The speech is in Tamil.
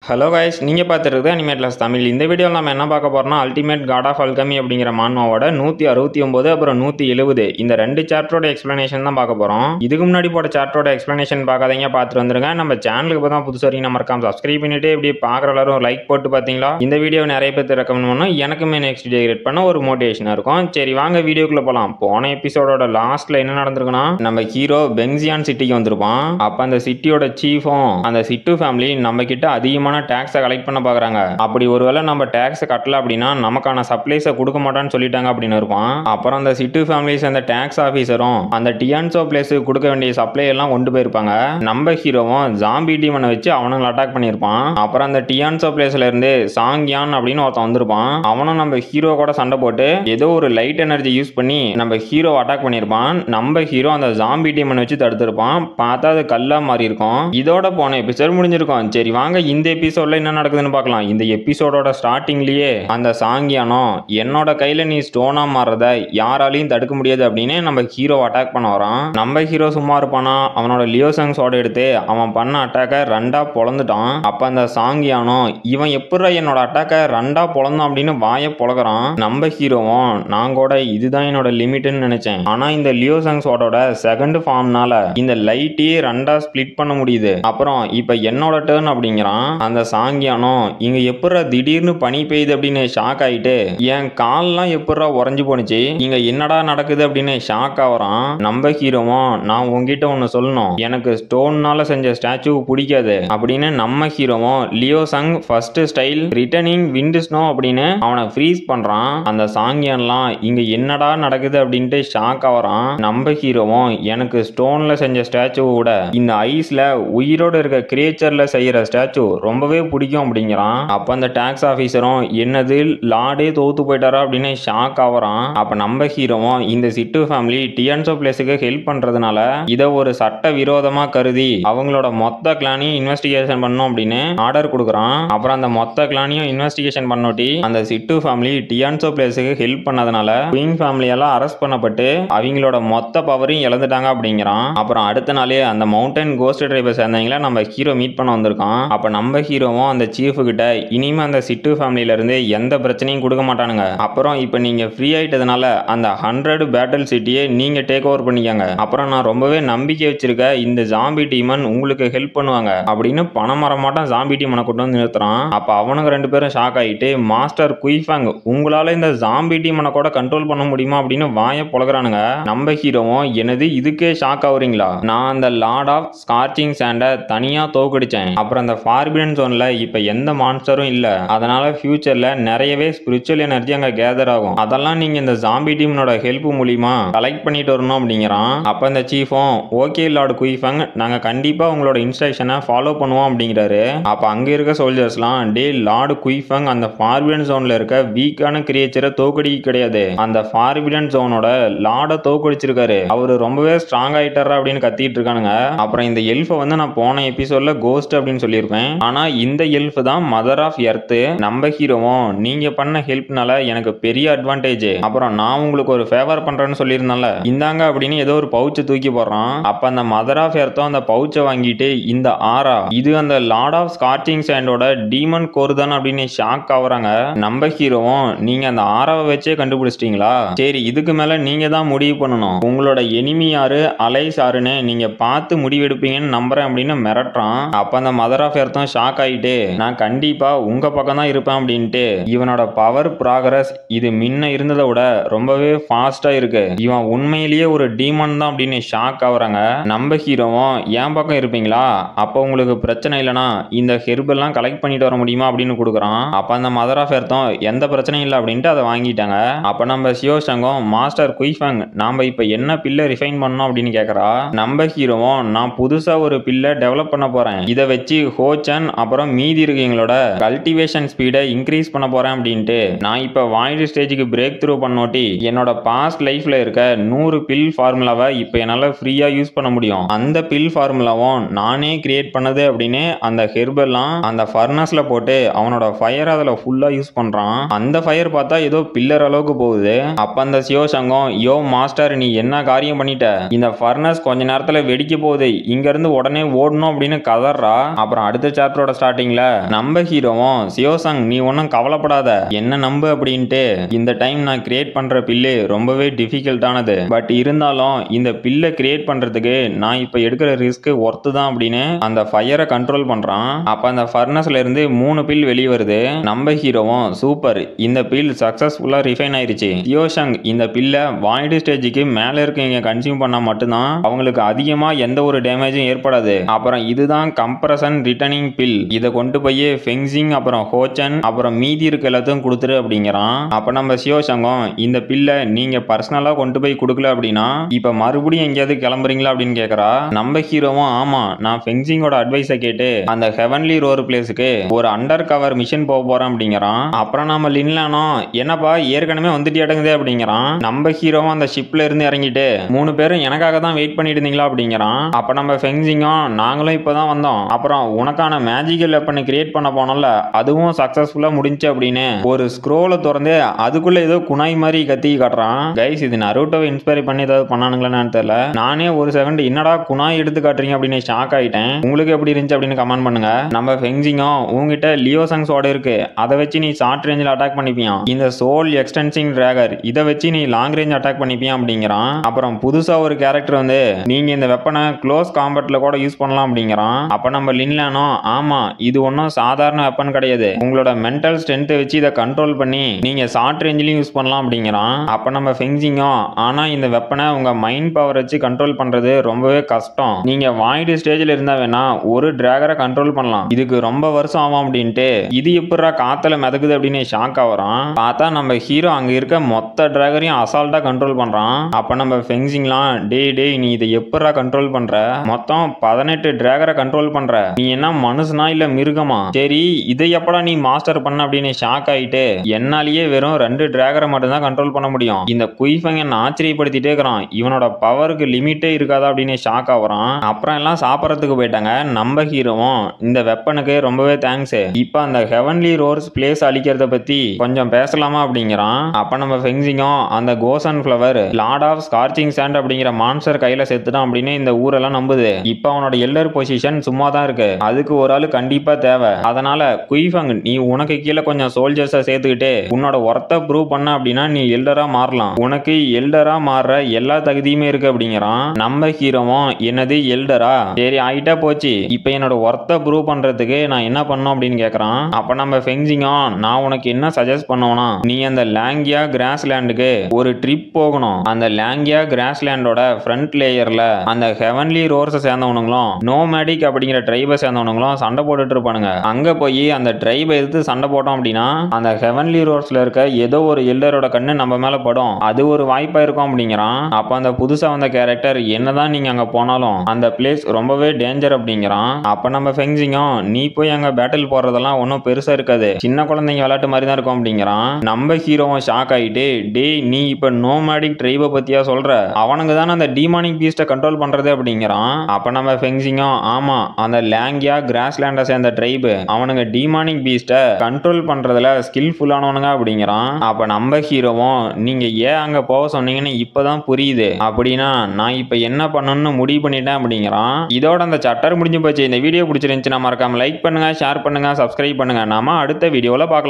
ஹலோ கைஸ், நீங்கள் பார்த்துருக்குது அனிமேட்லஸ் தமிழ். இந்த வீடியோவில் நம்ம என்ன பார்க்க போகிறோம்னா, அல்டிமேட் காட் ஆஃப் அல்கமி அப்படிங்கிற மான்மாவோட 169 அப்புறம் 170 இந்த ரெண்டு சாப்டரோட எக்ஸ்ப்ளனேஷன் தான் பார்க்க போகிறோம். இதுக்கு முன்னாடி போட்ட சாப்டரோட எக்ஸ்ப்ளனேஷன் பார்க்காதீங்க, பார்த்துட்டு வந்துருங்க. நம்ம சேனலுக்கு இப்போ தான் புதுசு வரைக்கும் நம்ம மறக்காம சப்ஸ்கிரைப் பண்ணிட்டு இப்படி பார்க்குற எல்லாரும் லைக் போட்டு பார்த்தீங்களா, இந்த வீடியோ நிறைய பேர் ரெக்கமெண்ட் பண்ணோம். எனக்குமே நெக்ஸ்ட் வீடியோ கிரியேட் பண்ண ஒரு மோட்டிவேஷனாக இருக்கும். சரி வாங்க வீடியோக்குள்ளே போகலாம். போன எபிசோடோட லாஸ்ட்டில் என்ன நடந்திருக்குன்னா, நம்ம ஹீரோ பெங்ஸியான் சிட்டிக்கு வந்திருப்பான். அப்போ அந்த சிட்டியோட சீஃபும் அந்த சிட்டு ஃபேமிலி நம்ம கிட்ட அதிகமான டாக்ஸை கலெக்ட் பண்ண பார்க்குறாங்க. அப்படி ஒருவேளை நம்ம டாக்ஸை கட்டல அப்படின்னா நமக்கான சப்ளைஸை கொடுக்க மாட்டான்னு சொல்லிட்டாங்க அப்படின்னு இருப்பான். அப்புறம் அந்த சிட்டு ஃபேமிலிஸ் அந்த டாக்ஸ் ஆஃபீஸரும் அந்த டியான்சோ பிளேஸுக்கு கொடுக்க வேண்டிய சப்ளை எல்லாம் கொண்டு போயிருப்பாங்க. நம்ம ஹீரோவும் ஜாம்பி டீமனை வச்சு அவனுங்களை அட்டாக் பண்ணியிருப்பான். அப்புறம் அந்த டியான்சோ பிளேஸ்ல இருந்து சாங்கியான் அப்படின்னு ஒருத்தன் வந்திருப்பான். அவனும் நம்ம ஹீரோ கூட சண்டை போட்டு ஏதோ ஒரு லைட் எனர்ஜி யூஸ் பண்ணி நம்ம ஹீரோ அட்டாக் பண்ணியிருப்பான். நம்ம ஹீரோ அந்த ஜாம்பி டீமனை வச்சு தடுத்திருப்பான். பார்த்தா அது கல்லா மாறி இருக்கும். இதோட போன எபிசோட் முடிஞ்சிருக்கும். சரி வாங்க இந்த எபிசோட்ல என்ன நடக்குதுன்னு பார்க்கலாம். இந்த எபிசோடோட ஸ்டார்டிங்லயே அந்த சாங்கியானோ என்னோட கையில நீ ஸ்டோனா மாறுறத யாராலையும் தடுக்க முடியாது அப்படின்னு நம்ம ஹீரோ அட்டாக் பண்ண வரான். நம்ம ஹீரோ சும்மா இருப்பானா, அவனோட லியோசங் சோட எடுத்து அவன் பண்ண அட்டாக்க ரெண்டா பொளந்துட்டான். அப்ப அந்த சாங்கியானோ இவன் எப்படி என்னோட அட்டாக்க ரெண்டா பொளந்தான் அப்படின்னு வாயை பொளக்குறான். நம்ம ஹீரோவும் நான் கூட இதுதான் என்னோட லிமிட்னு நினைச்சேன், ஆனா இந்த லியோசங் சோடோட செகண்ட் ஃபார்ம்னால இந்த லைட்டையே ரெண்டா ஸ்பிளிட் பண்ண முடியுது. அப்புறம் இப்ப என்னோட டர்ன் அப்படிங்கிறான். அந்த சாங்கியானோ இங்க எப்படா திடீர்னு பனி பெய்யுது அப்படின்னு ஷாக் ஆயிட்டு என் கால்லாம் எப்படா உறைஞ்சு போனுச்சு, இங்க என்னடா நடக்குது அப்படின்னு ஷாக் ஆவறான். நம்ம ஹீரோவும் நான் உங்ககிட்ட ஒன்னு சொல்லணும், எனக்கு ஸ்டோன்னால செஞ்ச ஸ்டாச்சு பிடிக்காது அப்படின்னு நம்ம ஹீரோவும் லியோசங் first style returning wind snow அப்படின்னு அவனை ஃப்ரீஸ் பண்றான். அந்த சாங்கியான்லாம் இங்க என்னடா நடக்குது அப்படின்ட்டு ஷாக் ஆவறான். நம்ம ஹீரோவும் எனக்கு ஸ்டோன்ல செஞ்ச ஸ்டாச்சு விட இந்த ஐஸ்ல உயிரோட இருக்க கிரியேச்சர்ல செய்யற ஸ்டாச்சு ரொம்பவே பிடிக்கும் அப்படிங்கிறான். அப்ப அந்த டாக்ஸ் ஆபீசரும் என்னது லாடே தோத்து போயிட்டாரா அப்படின்னு ஷாக் ஆவறான். அப்ப நம்ம ஹீரோவும் இந்த சிட்டு ஃபேமிலி டியான்சோ பிளேஸுக்கு ஹெல்ப் பண்றதுனால இதை ஒரு சட்ட விரோதமா கருதி அவங்களோட மொத்த கிளானையும் இன்வெஸ்டிகேஷன் பண்ணும் அப்படின்னு ஆர்டர் கொடுக்குறான். அப்புறம் அந்த மொத்த கிளானையும் இன்வெஸ்டிகேஷன் பண்ணோட்டி அந்த சிட்டு ஃபேமிலி டியான்சோ பிளேஸுக்கு ஹெல்ப் பண்ணதுனால குயின் ஃபேமிலி எல்லாம் அரெஸ்ட் பண்ணப்பட்டு அவங்களோட மொத்த பவரையும் இழந்துட்டாங்க அப்படிங்கிறான். அப்புறம் அடுத்த நாளே அந்த மவுண்டன் கோஸ்ட் ட்ரைபை சேர்ந்தவங்கள நம்ம ஹீரோ மீட் பண்ண வந்திருக்கான். அப்ப நம்ம ஹீரோவும் அந்த சீஃபு கிட்ட இனிமே அந்த சிட்டு ஃபேமிலியில இருந்து எந்த பிரச்சனையும் கொடுக்க மாட்டானுங்க. அப்புறம் இப்ப நீங்க ஃப்ரீ ஆயிட்டதுனால அந்த 100 பேட்டில் சிட்டியை நீங்க டேக் ஓவர் பண்ணிக்கங்க. அப்புறம் நான் ரொம்பவே நம்பிக்கை வச்சிருக்க இந்த ஜாம்பி டீமன் உங்களுக்கு ஹெல்ப் பண்ணுவாங்க அப்படின்னு பணமரமாட்டம் ஜாம்பி டீமனை கொண்டு வந்து நிறுத்துறான். அப்ப அவனுங்க ரெண்டு பேரும் ஷாக் ஆயிட்டு மாஸ்டர் குயிஃபாங் உங்களால இந்த ஜாம்பி டீமனை கூட கண்ட்ரோல் பண்ண முடியுமா அப்படின்னு வாயை பொளக்குறானுங்க. நம்ம ஹீரோவும் என்னது இதுக்கே ஷாக் ஆகுறீங்களா, நான் அந்த லார்ட் ஆஃப் ஸ்கார்ச்சிங் சாண்டை தனியா தோக்கடிச்சேன். அப்புறம் அந்த ஃபார்பிடன் ஜோன்ல இப்ப எந்த மான்ஸ்டரும் இல்ல, அதனால ஃபியூச்சர்ல நிறையவே ஸ்பிரிச்சுவல் எனர்ஜி அங்க கேதர் ஆகும். அதெல்லாம் நீங்க இந்த ஜாம்பி டீமனோட ஹெல்ப் மூலியமா கலெக்ட் பண்ணிட்டு வரணும் அப்படிங்கிறான். அப்ப அந்த சீஃபும் ஓகே லார்ட் குயிஃபங் நாங்க கண்டிப்பா உங்களோட இன்ஸ்ட்ரக்ஷனை ஃபாலோ பண்ணுவோம் அப்படிங்கிறாரு. அப்ப அங்க இருக்க சோல்ஜர்ஸ்லாம் டே லார்ட் குயிஃபங் அந்த ஃபார்பிடன் ஜோன்ல இருக்க வீக்கான கிரியேச்சரை தோக்கடிக்க கிடையாது, அந்த ஃபார்பிடன் ஜோனோட லார்ட தோக்கடிச்சிருக்காரு, அவரு ரொம்பவே ஸ்ட்ராங் ஆயிட்டாரா அப்படின்னு கத்திட்டு இருக்கானுங்க. அப்புறம் இந்த எல்ஃபை வந்து நான் போன எபிசோட்ல கோஸ்ட் அப்படின்னு சொல்லியிருப்பேன், ஆனா இந்த எல்ஃப் தான் மதர் ஆஃப் எர்த். நம்ம ஹீரோவும் நீங்க பண்ண ஹெல்ப்னால எனக்கு பெரிய அட்வான்டேஜ், அப்புறம் நான் உங்களுக்கு ஒரு ஃபேவர் பண்றேன்னு சொல்லியிருந்தேன்ல இந்தாங்க அப்படின்னு ஏதோ ஒரு பவுச்சை தூக்கி போடுறான். அப்ப அந்த மதர் ஆஃப் எர்த்தும் அந்த பவுச்சை வாங்கிட்டு இந்த ஆரா இது அந்த லார்ட் ஆஃப் ஸ்கார்ச்சிங் சாண்டோட டீமன் கோர் தான் அப்படின்னு ஷாக் ஆகுறாங்க. நம்ம ஹீரோவும் நீங்க அந்த ஆராவை வச்சே கண்டுபிடிச்சிட்டீங்களா, சரி இதுக்கு மேல நீங்க தான் முடிவு பண்ணணும், உங்களோட எனிமி யாரு அலைஸ் யாருன்னு நீங்க பார்த்து முடிவெடுப்பீங்கன்னு நம்புறேன் அப்படின்னு மிரட்டுறான். அப்ப அந்த மதர் ஆஃப் எர்த்தும் ஷாக் ஆயிட்டு நான் கண்டிப்பா உங்க பக்கம் தான் இருப்பேன் அப்படின்ட்டு இவனோட பவர் ப்ராக்ரஸ் இது முன்ன இருந்ததை விட ரொம்பவே ஃபாஸ்டா இருக்கு, இவன் உண்மையிலேயே ஒரு டீமன் தான் அப்படின்னு ஷாக் ஆகுறாங்க. நம்ம ஹீரோவும் என் பக்கம் இருப்பீங்களா, அப்போ உங்களுக்கு பிரச்சனை இல்லைனா இந்த ஹெர்ப் எல்லாம் கலெக்ட் பண்ணிட்டு வர முடியுமா அப்படின்னு கொடுக்குறான். அப்ப அந்த மதர் ஆஃப் எர்த்தும் எந்த பிரச்சனையும் இல்லை அப்படின்ட்டு அதை வாங்கிட்டாங்க. அப்ப நம்ம சியோசங்கும் மாஸ்டர் குயிஃபங் நாம இப்ப என்ன பில்லை ரிஃபைன் பண்ணோம் அப்படின்னு கேட்கறா. நம்ம ஹீரோவும் நான் புதுசா ஒரு பில்லை டெவலப் பண்ண போறேன், இதை வச்சு ஹோச்சன் அப்புறம் மீதி இருக்கீங்களோட கல்டிவேஷன் ஸ்பீடை இன்க்ரீஸ் பண்ண போறேன் அப்படின்ட்டு நான் இப்ப வாய்டு ஸ்டேஜுக்கு பிரேக் த்ரூ பண்ணோட்டி என்னோட பாஸ்ட் லைஃப்ல இருக்க 100 பில் ஃபார்முலாவை இப்ப என்னால ஃப்ரீயா யூஸ் பண்ண முடியும், அந்த பில் ஃபார்முலாவும் நானே கிரியேட் பண்ணது அப்படின்னு அந்த ஹெர்பெல்லாம் அந்த ஃபர்னஸ்ல போட்டு அவனோட ஃபயர் அதுல ஃபுல்லா யூஸ் பண்றான். அந்த ஃபயர் பார்த்தா ஏதோ பில்லர் அளவுக்கு போகுது. அப்ப அந்த சியோசங்கம் யோ மாஸ்டர் நீ என்ன காரியம் பண்ணிட்ட, இந்த ஃபர்னஸ் கொஞ்ச நேரத்துல வெடிக்க போகுது, இங்க இருந்து உடனே ஓடணும் அப்படின்னு கதறா. அப்புறம் அடுத்த சாப்டரோட ஸ்டார்டிங்ல நம்ம ஹீரோவும் சியோசங் நீ ஒன்னும் கவலைப்படாத என்ன நம்பு அப்படின்ட்டு இந்த டைம் நான் கிரியேட் பண்ற பில்லு ரொம்பவே டிஃபிகல்ட்டானது பட் இருந்தாலும் இந்த பில்லை கிரியேட் பண்றதுக்கு நான் இப்ப எடுக்கிற ரிஸ்க் ஒர்த்து தான் அப்படின்னு அந்த ஃபயரை கண்ட்ரோல் பண்றான். அப்ப அந்த ஃபர்னஸ்ல இருந்து 3 பில் வெளியே வருது. நம்ம ஹீரோவும் சூப்பர் இந்த பில் சக்சஸ்ஃபுல்லா ரிஃபைன் ஆயிருச்சு. சியோசங் இந்த பில்லை வாய்டு ஸ்டேஜுக்கு மேல இருக்கவங்க கன்சியூம் பண்ணா மட்டும்தான் அவங்களுக்கு அதிகமா எந்த ஒரு டேமேஜும் ஏற்படாது. அப்புறம் இதுதான் கம்ப்ரஷன் ரிட்டர்னிங் பில். இதை கொண்டு போய் ஃபெங்சிங் அப்புறம் ஹோச்சன் அப்புறம் மீதி இருக்க எல்லாத்தையும் கொடுத்துரு அப்படிங்கிறான். அப்ப நம்ம சியோசங்கும் இந்த பில்லை நீங்க பர்சனலா கொண்டு போய் கொடுக்கல அப்படின்னா இப்ப மறுபடியும் எங்கேயாவது கிளம்புறீங்களா அப்படின்னு கேக்குறா. நம்ம ஹீரோவும் ஆமா நான் ஃபெங்சிங்கோட அட்வைஸை கேட்டு அந்த ஹெவன்லி ரோர் பிளேஸுக்கு ஒரு அண்டர் கவர் மிஷன் போக போறேன் அப்படிங்கிறான். அப்புறம் நம்ம லின்லானோ என்னப்பா ஏற்கனவே வந்துட்டு அடங்குதே அப்படிங்கிறான். நம்ம ஹீரோவும் அந்த ஷிப்ல இருந்து இறங்கிட்டு 3 பேரும் எனக்காக தான் வெயிட் பண்ணிட்டு இருந்தீங்களா அப்படிங்கிறான். அப்ப நம்ம ஃபெங்சிங்கும் நாங்களும் இப்பதான் வந்தோம். அப்புறம் உனக்கான மேஜிக்கல் வெப்பனை கிரியேட் பண்ண போனோம்ல அதுவும் சக்சஸ்ஃபுல்லா முடிஞ்சு அப்படின்னு ஒரு ஸ்க்ரோலை திறந்து அதுக்குள்ள ஏதோ குனாய் மாதிரி கத்தி காட்டுறான். கைஸ் இது நருட்டோவை இன்ஸ்பயர் பண்ணி ஏதாவது பண்ணானுங்களான்னு தெரியல. நானே ஒரு செகண்ட் என்னடா குனாய் எடுத்து காட்டுறீங்க அப்படின்னு ஷாக் ஆயிட்டேன். உங்களுக்கு எப்படி இருந்துச்சு அப்படின்னு கமெண்ட் பண்ணுங்க. நம்ம ஃபெங்சிங்கும் உங்ககிட்ட லியோசங் சோட இருக்கு அதை வச்சு நீ ஷார்ட் ரேஞ்சில் அட்டாக் பண்ணிப்பியான். இந்த சோல் எக்ஸ்டென்சிங் டிராகர் இதை வச்சு நீ லாங் ரேஞ்ச் அட்டாக் பண்ணிப்பியான் அப்படிங்கிறான். அப்புறம் புதுசா ஒரு கேரக்டர் வந்து நீங்க இந்த வெப்பனை க்ளோஸ் காம்பேட்ல கூட யூஸ் பண்ணலாம் அப்படிங்கிறான். அப்ப நம்ம லின்லானோ ஆமா இது ஒன்றும் சாதாரண வெப்பன் கிடையாது உங்களோட மென்டல் ஸ்ட்ரென்த்தை வச்சு இதை கண்ட்ரோல் பண்ணி நீங்க ஷார்ட் ரேஞ்சிலையும் யூஸ் பண்ணலாம் அப்படிங்கிறான். அப்ப நம்ம ஃபெங்சிங்கும் ஆனா இந்த வெப்பனை உங்க மைண்ட் பவர் வச்சு கண்ட்ரோல் பண்றது ரொம்பவே கஷ்டம். நீங்க வாய்டு ஸ்டேஜ்ல இருந்தா வேணா ஒரு டிராகரை கண்ட்ரோல் பண்ணலாம் இதுக்கு ரொம்ப வருஷம் ஆகும் அப்படின்ட்டு இது எப்படா காத்துல மிதக்குது அப்படின்னு ஷாக் ஆகுறான். பார்த்தா நம்ம ஹீரோ அங்க இருக்க மொத்த டிராகரையும் அசால்ட்டா கண்ட்ரோல் பண்றான். அப்ப நம்ம ஃபெங்சிங்லாம் டேய் நீ இதை எப்படா கண்ட்ரோல் பண்ற மொத்தம் 18 டிராகரை கண்ட்ரோல் பண்ற நீ என்ன மனுஷனா இல்ல மிருகமா சரி இதை எப்படா நீ மாஸ்டர் பண்ண அப்படின்னு ஷாக் ஆயிட்டு என்னாலேயே வெறும் 2 டிராகரை மட்டும் தான் கண்ட்ரோல் பண்ண முடியும். இந்த குயிஃபங் என்ன ஆச்சரியப்படுத்திட்டே இருக்கிறான். இவனோட பவருக்கு லிமிட்டே இருக்காதா அப்படின்னு ஷாக் ஆகுறான். அப்புறம் எல்லாம் சாப்பிடறதுக்கு போயிட்டாங்க. நம்ம ஹீரோவும் இந்த வெப்பனுக்கு ரொம்பவே தேங்க்ஸ் இப்ப அந்த ஹெவன்லி ரோர்ஸ் பிளேஸ் அழிக்கிறத பத்தி கொஞ்சம் பேசலாமா அப்படிங்கிறான். அப்ப நம்ம ஃபெங்சிங்கும் அந்த கோசன் flower lord of scorching sand அப்படிங்கிற மான்ஸ்டர் கையில செத்துட்டான் அப்படின்னு இந்த ஊரெல்லாம் நம்புது. இப்ப அவனோட எல்லர் பொசிஷன் சும்மா தான் இருக்கு அதுக்கு ஒரு ஆளு கண்டிப்பா தேவை. அதனால குயிஃபங் நீ உனக்கு கீழே கொஞ்சம் சோல்ஜர்ஸை சேர்த்துக்கிட்டு உன்னோட ஒர்த்தை ப்ரூவ் பண்ண அப்படின்னா நீ எல்டரா மாறலாம் உனக்கு எல்டரா மாறுற எல்லா தகுதியுமே இருக்கு அப்படிங்கிறான். நம்ம ஹீரோவும் என்னது எல்டரா சரி ஆயிட்டா போச்சு இப்ப என்னோட ஒர்த்தை ப்ரூவ் பண்றதுக்கு நான் என்ன பண்ணணும் அப்படின்னு கேக்குறான். அப்ப நம்ம ஃபெங்சிங்கும் நான் உனக்கு என்ன சஜஸ்ட் பண்ணுவேன்னா நீ அந்த லாங்கியா கிராஸ் லேண்டுக்கு ஒரு ட்ரிப் போகணும். அந்த லாங்கியா கிராஸ் லேண்டோட ஃப்ரண்ட் லேயர்ல அந்த ஹெவன்லி ரோர்ஸை சேர்ந்தவனுங்களும் நோமேடிக் அப்படிங்கிற ட்ரைபை சேர்ந்தவனுங்களும் சண்டை போட்டுட்டு இருப்பானுங்க. அங்க போய் அந்த ட்ரைபை எதிர்த்து சண்டை போட்டோம் அப்படின்னா அந்த ஹெவன்லி ரோர்ஸ்ல இருக்க ஏதோ ஒரு எல்லரோட கண்ணு நம்ம மேல படும் அது ஒரு வாய்ப்பா இருக்கும் அப்படிங்கிறான். அப்ப அந்த புதுசா வந்த கேரக்டர் என்னதான் நீங்க அங்க போனாலும் அந்த பிளேஸ் ரொம்பவே டேஞ்சர் அப்படிங்கிறான். அப்ப நம்ம ஃபெங்சிங்கும் நீ போய் அங்க பேட்டில் போறதெல்லாம் ஒன்றும் பெருசா இருக்காது சின்ன குழந்தைங்க விளையாட்டு மாதிரி தான் இருக்கும் அப்படிங்கிறான். நம்ம ஹீரோவும் ஷாக் ஆயிட்டு டேய் நீ இப்ப நோமேடிக் ட்ரைபை பத்தியா சொல்ற அவனுங்க தானே அந்த டீமானிக் பீஸ்ட கண்ட்ரோல் பண்றது அப்படிங்கிறான். அப்ப நம்ம ஃபெங்சிங்கும் ஆமா அந்த லாங்கியா கிராஸ்லேண்டை சேர்ந்த ட்ரைபு அவனுங்க டீமானிக் பீஸ்ட கண்ட்ரோல் பண்றதுல ஸ்கில்ஃபுல்லானவனுங்க அப்படிங்கிறான். அப்ப நம்ம ஹீரோவும் நீங்க ஏன் அங்க போக சொன்னீங்கன்னு இப்பதான் புரியுது அப்படின்னா நான் இப்ப என்ன பண்ணணும்னு முடிவு பண்ணிட்டேன் அப்படிங்கிறான். இதோட அந்த சாப்டர் முடிஞ்சு போச்சு. இந்த வீடியோ பிடிச்சிருந்துச்சுன்னா மறக்காம லைக் பண்ணுங்க ஷேர் பண்ணுங்க சப்ஸ்கிரைப் பண்ணுங்க. நாம அடுத்த வீடியோல பார்க்கலாம்.